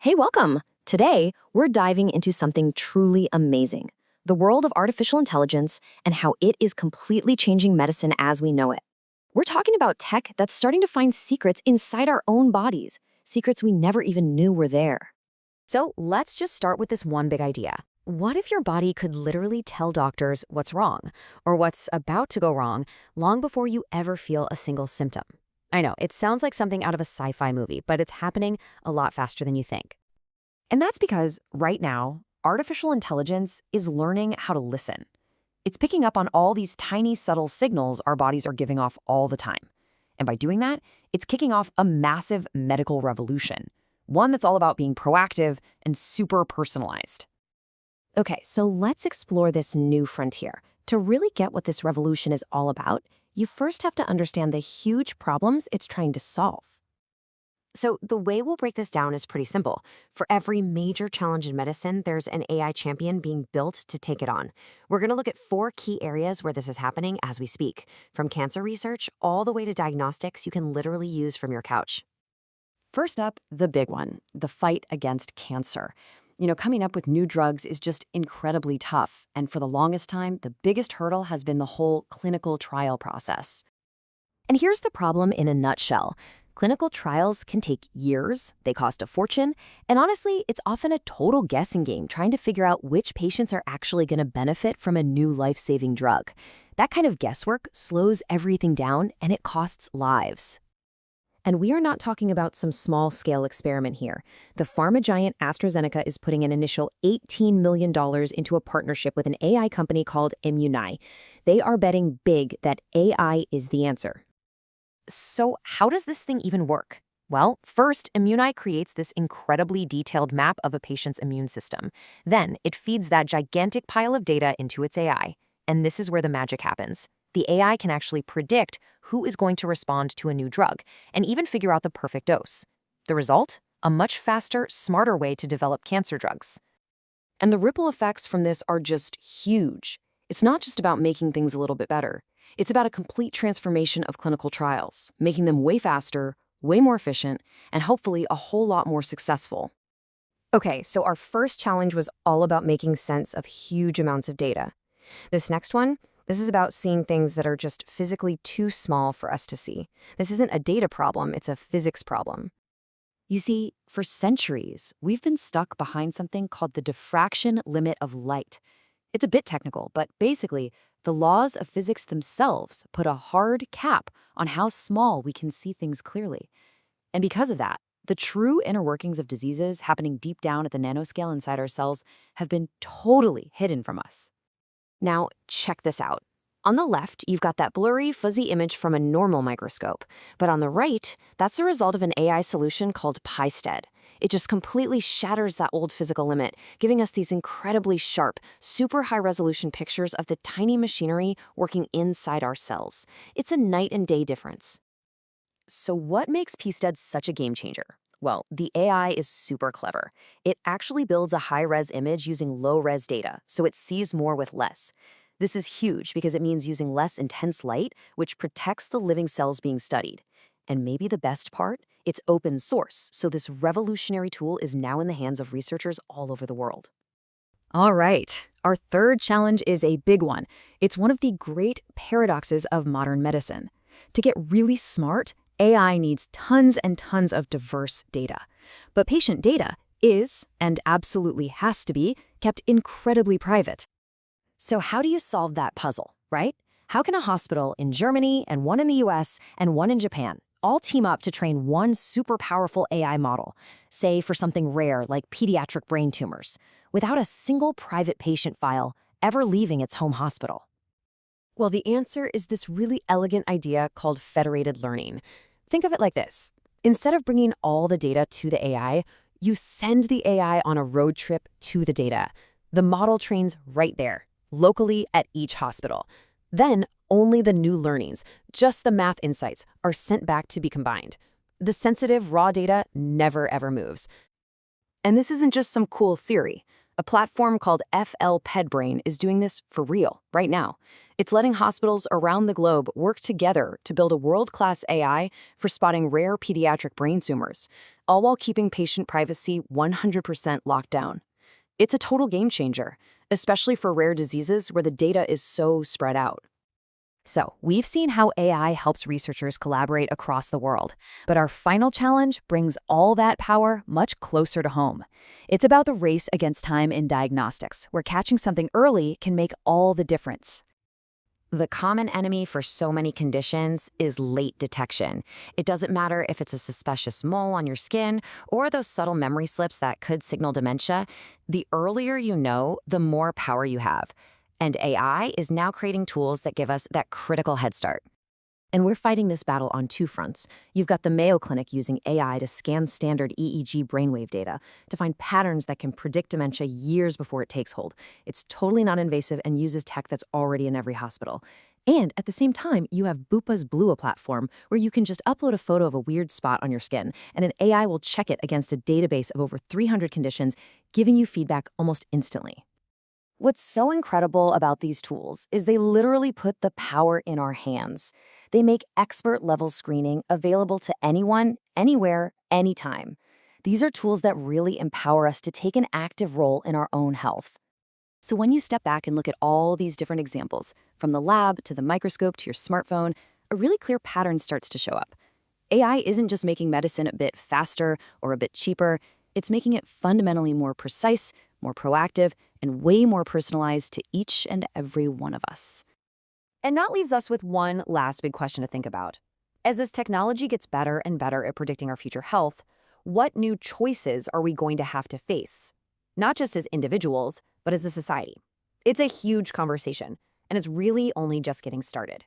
Hey, welcome! Today, we're diving into something truly amazing, the world of artificial intelligence and how it is completely changing medicine as we know it. We're talking about tech that's starting to find secrets inside our own bodies, secrets we never even knew were there. So let's just start with this one big idea. What if your body could literally tell doctors what's wrong, or what's about to go wrong, long before you ever feel a single symptom? I know, it sounds like something out of a sci-fi movie, but it's happening a lot faster than you think. And that's because, right now, artificial intelligence is learning how to listen. It's picking up on all these tiny, subtle signals our bodies are giving off all the time. And by doing that, it's kicking off a massive medical revolution, one that's all about being proactive and super personalized. Okay, so let's explore this new frontier. To really get what this revolution is all about, you first have to understand the huge problems it's trying to solve. So the way we'll break this down is pretty simple. For every major challenge in medicine, there's an AI champion being built to take it on. We're going to look at 4 key areas where this is happening as we speak, from cancer research all the way to diagnostics you can literally use from your couch. First up, the big one, the fight against cancer. Coming up with new drugs is just incredibly tough, and for the longest time, the biggest hurdle has been the whole clinical trial process. And here's the problem in a nutshell. Clinical trials can take years, they cost a fortune, and honestly, it's often a total guessing game trying to figure out which patients are actually going to benefit from a new life-saving drug. That kind of guesswork slows everything down, and it costs lives. And we are not talking about some small-scale experiment here. The pharma giant AstraZeneca is putting an initial $18 million into a partnership with an AI company called Imuni. They are betting big that AI is the answer. So how does this thing even work? Well, first, Imuni creates this incredibly detailed map of a patient's immune system. Then, it feeds that gigantic pile of data into its AI. And this is where the magic happens. The AI can actually predict who is going to respond to a new drug, and even figure out the perfect dose. The result? A much faster, smarter way to develop cancer drugs. And the ripple effects from this are just huge. It's not just about making things a little bit better. It's about a complete transformation of clinical trials, making them way faster, way more efficient, and hopefully a whole lot more successful. Okay, so our first challenge was all about making sense of huge amounts of data. This next one, this is about seeing things that are just physically too small for us to see. This isn't a data problem, it's a physics problem. You see, for centuries, we've been stuck behind something called the diffraction limit of light. It's a bit technical, but basically, the laws of physics themselves put a hard cap on how small we can see things clearly. And because of that, the true inner workings of diseases happening deep down at the nanoscale inside our cells have been totally hidden from us. Now, check this out. On the left, you've got that blurry, fuzzy image from a normal microscope. But on the right, that's the result of an AI solution called PyStead. It just completely shatters that old physical limit, giving us these incredibly sharp, super high-resolution pictures of the tiny machinery working inside our cells. It's a night and day difference. So what makes PyStead such a game changer? Well, the AI is super clever. It actually builds a high-res image using low-res data, so it sees more with less. This is huge because it means using less intense light, which protects the living cells being studied. And maybe the best part? It's open source, so this revolutionary tool is now in the hands of researchers all over the world. All right, our third challenge is a big one. It's one of the great paradoxes of modern medicine. To get really smart, AI needs tons and tons of diverse data. But patient data is, and absolutely has to be, kept incredibly private. So how do you solve that puzzle, right? How can a hospital in Germany and one in the US and one in Japan all team up to train one super powerful AI model, say for something rare like pediatric brain tumors, without a single private patient file ever leaving its home hospital? Well, the answer is this really elegant idea called federated learning. Think of it like this. Instead of bringing all the data to the AI, you send the AI on a road trip to the data. The model trains right there, locally at each hospital. Then, only the new learnings, just the math insights, are sent back to be combined. The sensitive, raw data never ever moves. And this isn't just some cool theory. A platform called FL PedBrain is doing this for real, right now. It's letting hospitals around the globe work together to build a world-class AI for spotting rare pediatric brain tumors, all while keeping patient privacy 100% locked down. It's a total game changer, especially for rare diseases where the data is so spread out. So, we've seen how AI helps researchers collaborate across the world, but our final challenge brings all that power much closer to home. It's about the race against time in diagnostics, where catching something early can make all the difference. The common enemy for so many conditions is late detection. It doesn't matter if it's a suspicious mole on your skin or those subtle memory slips that could signal dementia. The earlier you know, the more power you have. And AI is now creating tools that give us that critical head start. And we're fighting this battle on two fronts. You've got the Mayo Clinic using AI to scan standard EEG brainwave data to find patterns that can predict dementia years before it takes hold. It's totally non-invasive and uses tech that's already in every hospital. And at the same time, you have Bupa's Blua platform, where you can just upload a photo of a weird spot on your skin, and an AI will check it against a database of over 300 conditions, giving you feedback almost instantly. What's so incredible about these tools is they literally put the power in our hands. They make expert-level screening available to anyone, anywhere, anytime. These are tools that really empower us to take an active role in our own health. So when you step back and look at all these different examples, from the lab to the microscope to your smartphone, a really clear pattern starts to show up. AI isn't just making medicine a bit faster or a bit cheaper, it's making it fundamentally more precise, more proactive, and way more personalized to each and every one of us. And that leaves us with one last big question to think about. As this technology gets better and better at predicting our future health, what new choices are we going to have to face? Not just as individuals, but as a society. It's a huge conversation, and it's really only just getting started.